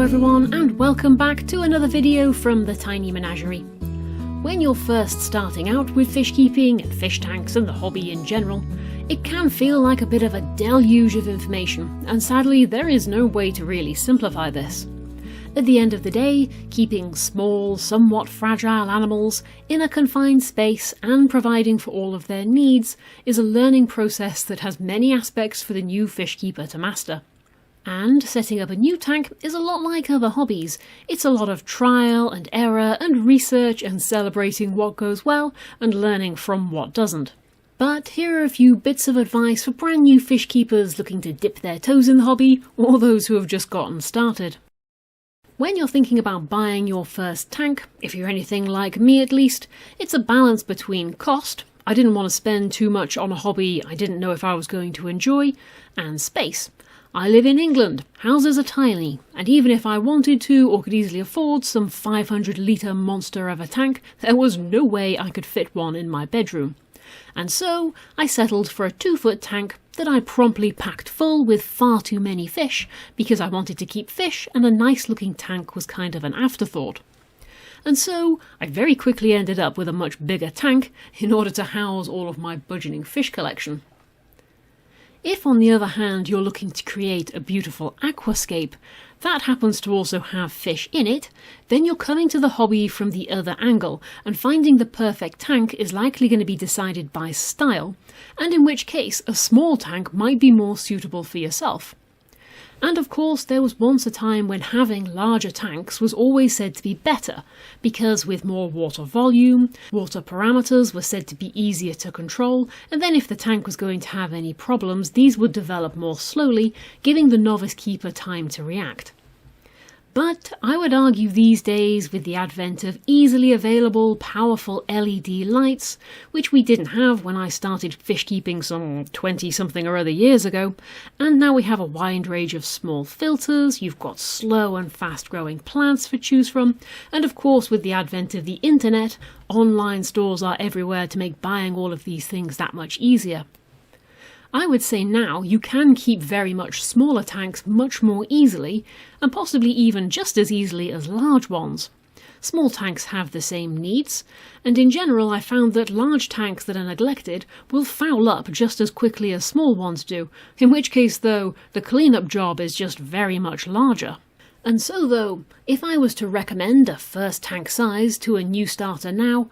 everyone, and welcome back to another video from the Tiny Menagerie. When you're first starting out with fish keeping and fish tanks and the hobby in general, it can feel like a bit of a deluge of information, and sadly there is no way to really simplify this. At the end of the day, keeping small, somewhat fragile animals in a confined space and providing for all of their needs is a learning process that has many aspects for the new fish keeper to master. And setting up a new tank is a lot like other hobbies. It's a lot of trial and error and research and celebrating what goes well and learning from what doesn't. But here are a few bits of advice for brand new fish keepers looking to dip their toes in the hobby, or those who have just gotten started. When you're thinking about buying your first tank, if you're anything like me at least, it's a balance between cost — I didn't want to spend too much on a hobby I didn't know if I was going to enjoy — and space. I live in England, houses are tiny, and even if I wanted to or could easily afford some 500-litre monster of a tank, there was no way I could fit one in my bedroom. And so I settled for a 2-foot tank that I promptly packed full with far too many fish because I wanted to keep fish and a nice looking tank was kind of an afterthought. And so I very quickly ended up with a much bigger tank in order to house all of my burgeoning fish collection. If, on the other hand, you're looking to create a beautiful aquascape that happens to also have fish in it, then you're coming to the hobby from the other angle, and finding the perfect tank is likely going to be decided by style, and in which case a small tank might be more suitable for yourself. And of course there was once a time when having larger tanks was always said to be better, because with more water volume, water parameters were said to be easier to control, and then if the tank was going to have any problems, these would develop more slowly, giving the novice keeper time to react. But I would argue these days, with the advent of easily available, powerful LED lights, which we didn't have when I started fish keeping some 20-something or other years ago, and now we have a wide range of small filters, you've got slow and fast-growing plants to choose from, and of course with the advent of the internet, online stores are everywhere to make buying all of these things that much easier. I would say now you can keep very much smaller tanks much more easily, and possibly even just as easily as large ones. Small tanks have the same needs, and in general I found that large tanks that are neglected will foul up just as quickly as small ones do, in which case though, the cleanup job is just very much larger. And so though, if I was to recommend a first tank size to a new starter now,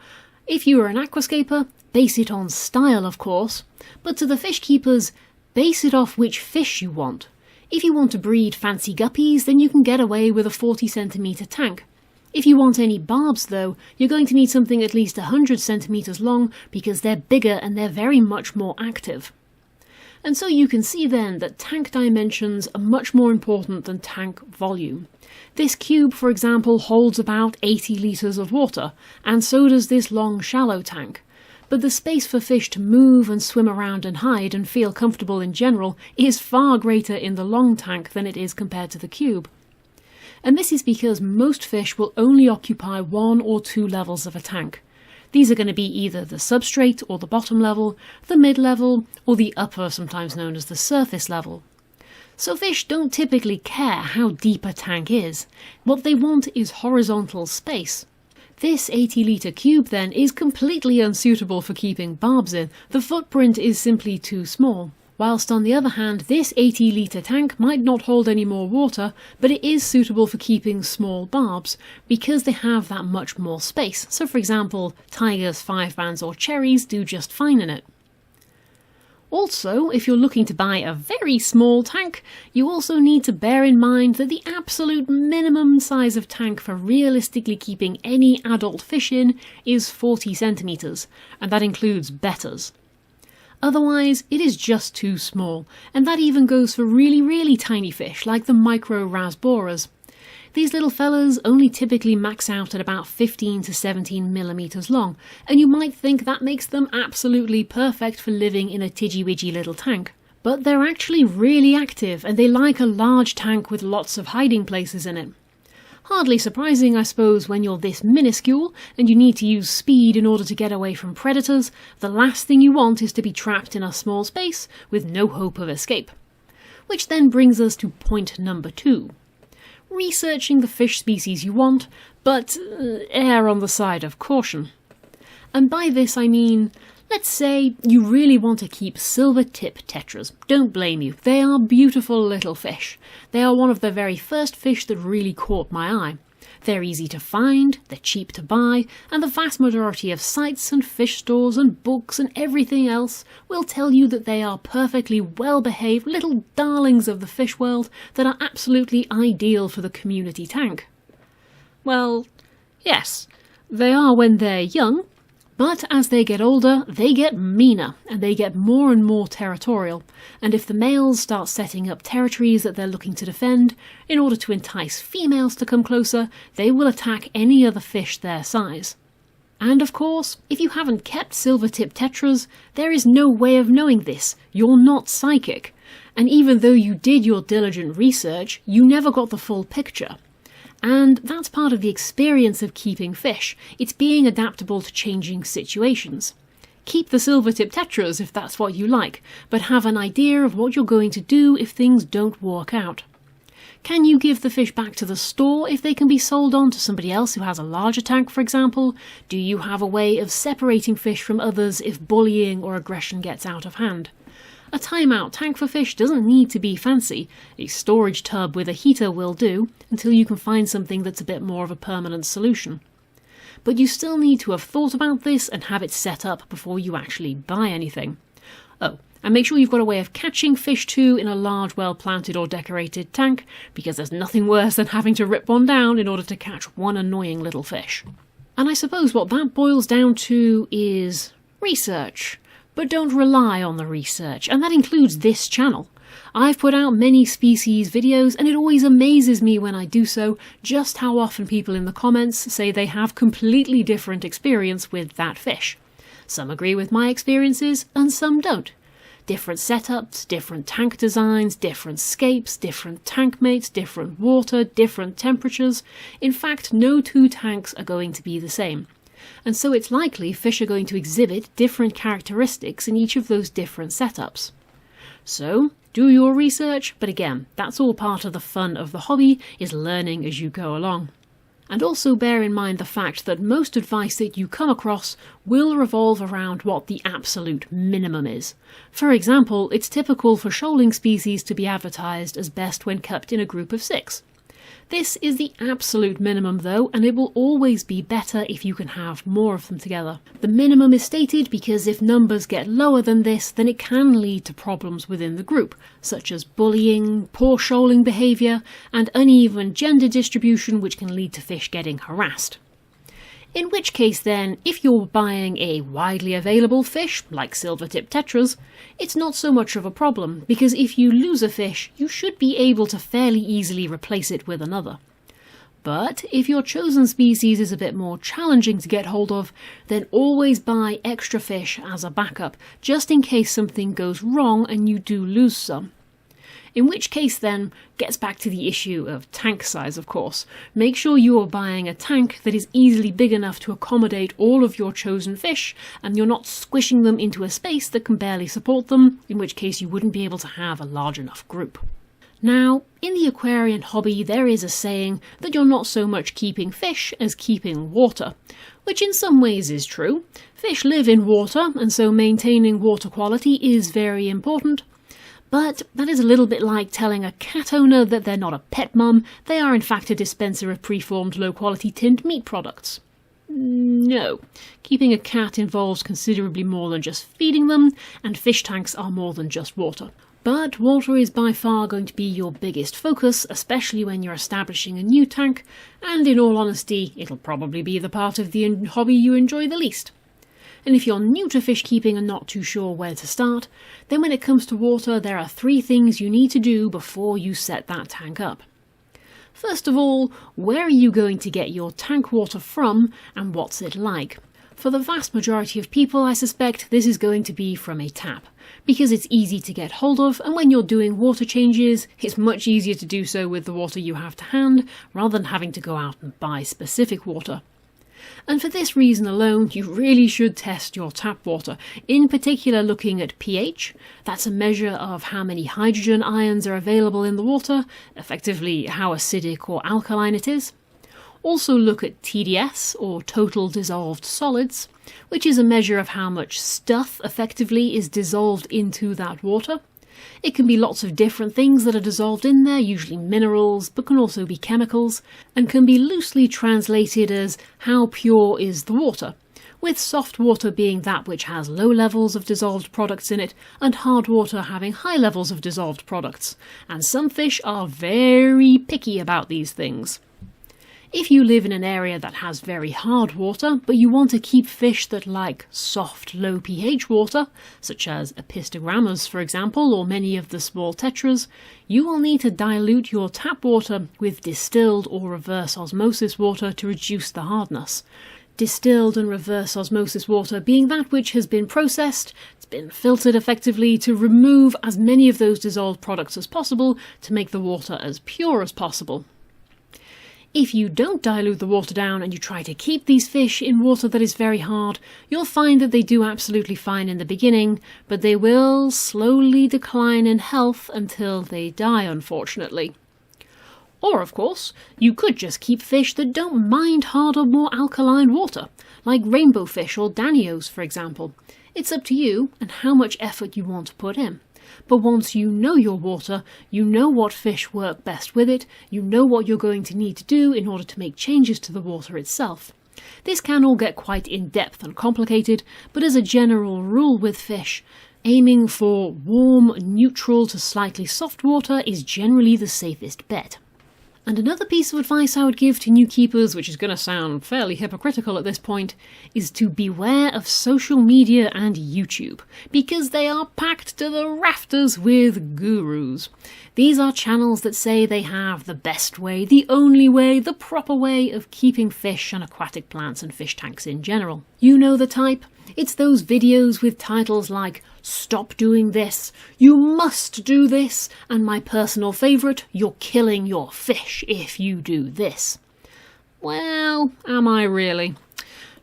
if you are an aquascaper, base it on style of course, but to the fish keepers, base it off which fish you want. If you want to breed fancy guppies, then you can get away with a 40cm tank. If you want any barbs though, you're going to need something at least 100cm long because they're bigger and they're very much more active. And so you can see then that tank dimensions are much more important than tank volume. This cube, for example, holds about 80 litres of water, and so does this long shallow tank. But the space for fish to move and swim around and hide and feel comfortable in general is far greater in the long tank than it is compared to the cube. And this is because most fish will only occupy 1 or 2 levels of a tank. These are going to be either the substrate or the bottom level, the mid-level, or the upper, sometimes known as the surface level. So fish don't typically care how deep a tank is. What they want is horizontal space. This 80-litre cube then is completely unsuitable for keeping barbs in. The footprint is simply too small. Whilst on the other hand, this 80-litre tank might not hold any more water, but it is suitable for keeping small barbs, because they have that much more space. So for example, tigers, five-bands or cherries do just fine in it. Also, if you're looking to buy a very small tank, you also need to bear in mind that the absolute minimum size of tank for realistically keeping any adult fish in is 40cm, and that includes betters. Otherwise, it is just too small, and that even goes for really tiny fish like the micro rasboras. These little fellas only typically max out at about 15 to 17mm long, and you might think that makes them absolutely perfect for living in a tidgy-widgy little tank. But they're actually really active, and they like a large tank with lots of hiding places in it. Hardly surprising, I suppose, when you're this minuscule and you need to use speed in order to get away from predators. The last thing you want is to be trapped in a small space with no hope of escape. Which then brings us to point number 2. researching the fish species you want, but err on the side of caution. And by this I mean, let's say you really want to keep silver-tip tetras. Don't blame you, they are beautiful little fish. They are one of the very first fish that really caught my eye. They're easy to find, they're cheap to buy, and the vast majority of sites and fish stores and books and everything else will tell you that they are perfectly well-behaved little darlings of the fish world that are absolutely ideal for the community tank. Well, yes, they are when they're young, but as they get older, they get meaner, and they get more and more territorial, and if the males start setting up territories that they're looking to defend, in order to entice females to come closer, they will attack any other fish their size. And of course, if you haven't kept silver-tip tetras, there is no way of knowing this. You're not psychic. And even though you did your diligent research, you never got the full picture. And that's part of the experience of keeping fish. It's being adaptable to changing situations. Keep the silver-tip tetras if that's what you like, but have an idea of what you're going to do if things don't work out. Can you give the fish back to the store if they can be sold on to somebody else who has a larger tank, for example? Do you have a way of separating fish from others if bullying or aggression gets out of hand? A timeout tank for fish doesn't need to be fancy. A storage tub with a heater will do, until you can find something that's a bit more of a permanent solution. But you still need to have thought about this and have it set up before you actually buy anything. Oh, and make sure you've got a way of catching fish too in a large, well-planted or decorated tank, because there's nothing worse than having to rip one down in order to catch one annoying little fish. And I suppose what that boils down to is research. But don't rely on the research, and that includes this channel. I've put out many species videos, and it always amazes me when I do so just how often people in the comments say they have completely different experience with that fish. Some agree with my experiences, and some don't. Different setups, different tank designs, different scapes, different tank mates, different water, different temperatures. In fact, no two tanks are going to be the same. And so it's likely fish are going to exhibit different characteristics in each of those different setups. So, do your research, but again, that's all part of the fun of the hobby, is learning as you go along. And also bear in mind the fact that most advice that you come across will revolve around what the absolute minimum is. For example, it's typical for shoaling species to be advertised as best when kept in a group of 6. This is the absolute minimum though, and it will always be better if you can have more of them together. The minimum is stated because if numbers get lower than this, then it can lead to problems within the group, such as bullying, poor shoaling behaviour, and uneven gender distribution, which can lead to fish getting harassed. In which case then, if you're buying a widely available fish, like silver-tip tetras, it's not so much of a problem, because if you lose a fish, you should be able to fairly easily replace it with another. But if your chosen species is a bit more challenging to get hold of, then always buy extra fish as a backup, just in case something goes wrong and you do lose some. In which case then, gets back to the issue of tank size of course. Make sure you are buying a tank that is easily big enough to accommodate all of your chosen fish, and you're not squishing them into a space that can barely support them, in which case you wouldn't be able to have a large enough group. Now, in the aquarium hobby there is a saying that you're not so much keeping fish as keeping water, which in some ways is true. Fish live in water, and so maintaining water quality is very important. But that is a little bit like telling a cat owner that they're not a pet mum, they are in fact a dispenser of preformed low-quality tinned meat products. No. Keeping a cat involves considerably more than just feeding them, and fish tanks are more than just water. But water is by far going to be your biggest focus, especially when you're establishing a new tank, and in all honesty, it'll probably be the part of the hobby you enjoy the least. And if you're new to fish keeping and not too sure where to start, then when it comes to water, there are 3 things you need to do before you set that tank up. First of all, where are you going to get your tank water from, and what's it like? For the vast majority of people, I suspect this is going to be from a tap, because it's easy to get hold of, and when you're doing water changes, it's much easier to do so with the water you have to hand, rather than having to go out and buy specific water. And for this reason alone, you really should test your tap water, in particular looking at pH. That's a measure of how many hydrogen ions are available in the water, effectively how acidic or alkaline it is. Also look at TDS, or total dissolved solids, which is a measure of how much stuff effectively is dissolved into that water. It can be lots of different things that are dissolved in there, usually minerals, but can also be chemicals, and can be loosely translated as how pure is the water, with soft water being that which has low levels of dissolved products in it, and hard water having high levels of dissolved products. And some fish are very picky about these things. If you live in an area that has very hard water, but you want to keep fish that like soft, low pH water, such as epistogrammas for example, or many of the small tetras, you will need to dilute your tap water with distilled or reverse osmosis water to reduce the hardness. Distilled and reverse osmosis water being that which has been processed, it's been filtered effectively to remove as many of those dissolved products as possible to make the water as pure as possible. If you don't dilute the water down and you try to keep these fish in water that is very hard, you'll find that they do absolutely fine in the beginning, but they will slowly decline in health until they die, unfortunately. Or, of course, you could just keep fish that don't mind harder, more alkaline water, like rainbow fish or danios, for example. It's up to you and how much effort you want to put in. But once you know your water, you know what fish work best with it, you know what you're going to need to do in order to make changes to the water itself. This can all get quite in-depth and complicated, but as a general rule with fish, aiming for warm, neutral to slightly soft water is generally the safest bet. And another piece of advice I would give to new keepers, which is going to sound fairly hypocritical at this point, is to beware of social media and YouTube, because they are packed to the rafters with gurus. These are channels that say they have the best way, the only way, the proper way of keeping fish and aquatic plants and fish tanks in general. You know the type. It's those videos with titles like "Stop doing this," "You must do this," and my personal favourite, "You're killing your fish if you do this." Well, am I really?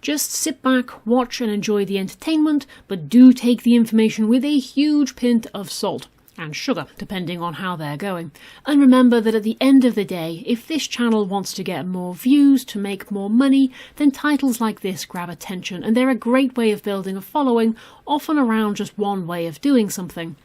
Just sit back, watch and enjoy the entertainment, but do take the information with a huge pinch of salt. And sugar, depending on how they're going. And remember that at the end of the day, if this channel wants to get more views to make more money, then titles like this grab attention, and they're a great way of building a following, often around just one way of doing something.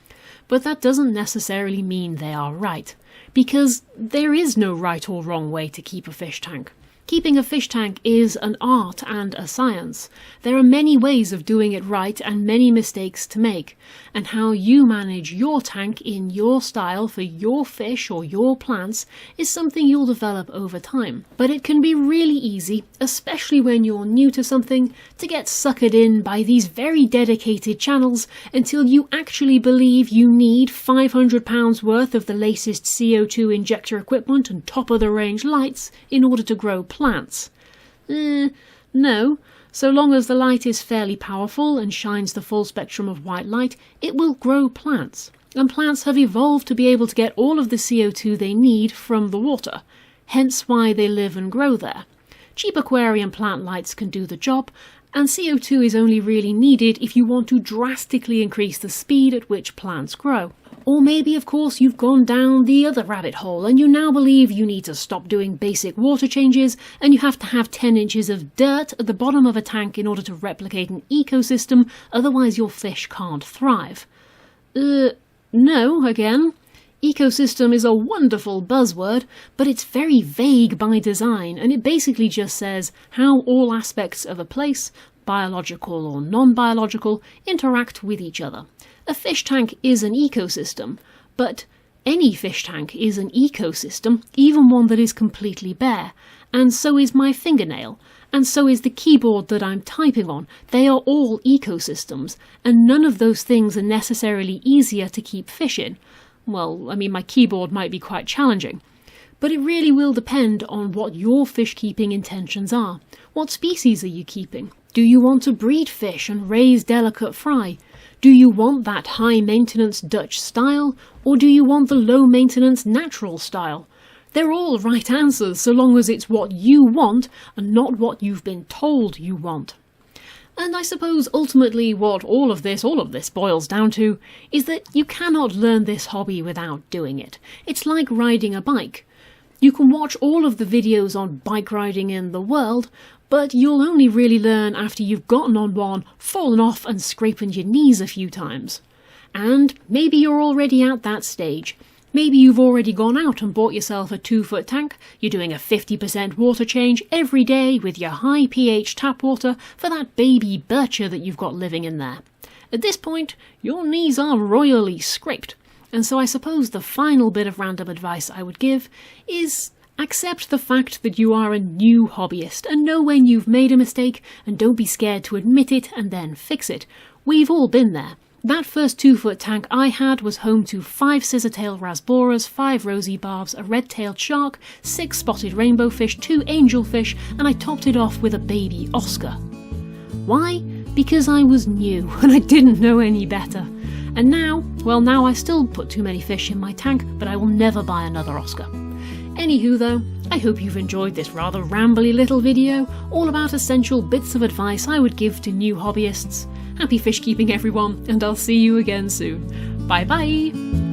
But that doesn't necessarily mean they are right, because there is no right or wrong way to keep a fish tank. Keeping a fish tank is an art and a science. There are many ways of doing it right and many mistakes to make, and how you manage your tank in your style for your fish or your plants is something you'll develop over time. But it can be really easy, especially when you're new to something, to get suckered in by these very dedicated channels until you actually believe you need £500 worth of the latest CO2 injector equipment and top-of-the-range lights in order to grow plants. No. So long as the light is fairly powerful and shines the full spectrum of white light, it will grow plants. And plants have evolved to be able to get all of the CO2 they need from the water, hence why they live and grow there. Cheap aquarium plant lights can do the job, and CO2 is only really needed if you want to drastically increase the speed at which plants grow. Or maybe, of course, you've gone down the other rabbit hole and you now believe you need to stop doing basic water changes and you have to have 10 inches of dirt at the bottom of a tank in order to replicate an ecosystem, otherwise your fish can't thrive. No, again. Ecosystem is a wonderful buzzword, but it's very vague by design, and it basically just says how all aspects of a place, biological or non-biological, interact with each other. A fish tank is an ecosystem, but any fish tank is an ecosystem, even one that is completely bare, and so is my fingernail, and so is the keyboard that I'm typing on. They are all ecosystems, and none of those things are necessarily easier to keep fish in. Well, I mean, my keyboard might be quite challenging. But it really will depend on what your fish keeping intentions are. What species are you keeping? Do you want to breed fish and raise delicate fry? Do you want that high maintenance Dutch style, or do you want the low maintenance natural style? They're all right answers so long as it's what you want and not what you've been told you want. And I suppose ultimately what all of this boils down to is that you cannot learn this hobby without doing it. It's like riding a bike. You can watch all of the videos on bike riding in the world, but you'll only really learn after you've gotten on one, fallen off and scraping your knees a few times. And maybe you're already at that stage. Maybe you've already gone out and bought yourself a 2-foot tank, you're doing a 50% water change every day with your high pH tap water for that baby bircher that you've got living in there. At this point, your knees are royally scraped, and so I suppose the final bit of random advice I would give is accept the fact that you are a new hobbyist and know when you've made a mistake, and don't be scared to admit it and then fix it. We've all been there. That first 2-foot tank I had was home to 5 scissor-tailed rasboras, 5 rosy barbs, a red-tailed shark, 6 spotted rainbow fish, 2 angelfish, and I topped it off with a baby Oscar. Why? Because I was new and I didn't know any better. And now I still put too many fish in my tank, but I will never buy another Oscar. Anywho though, I hope you've enjoyed this rather rambly little video, all about essential bits of advice I would give to new hobbyists. Happy fish keeping everyone, and I'll see you again soon. Bye bye!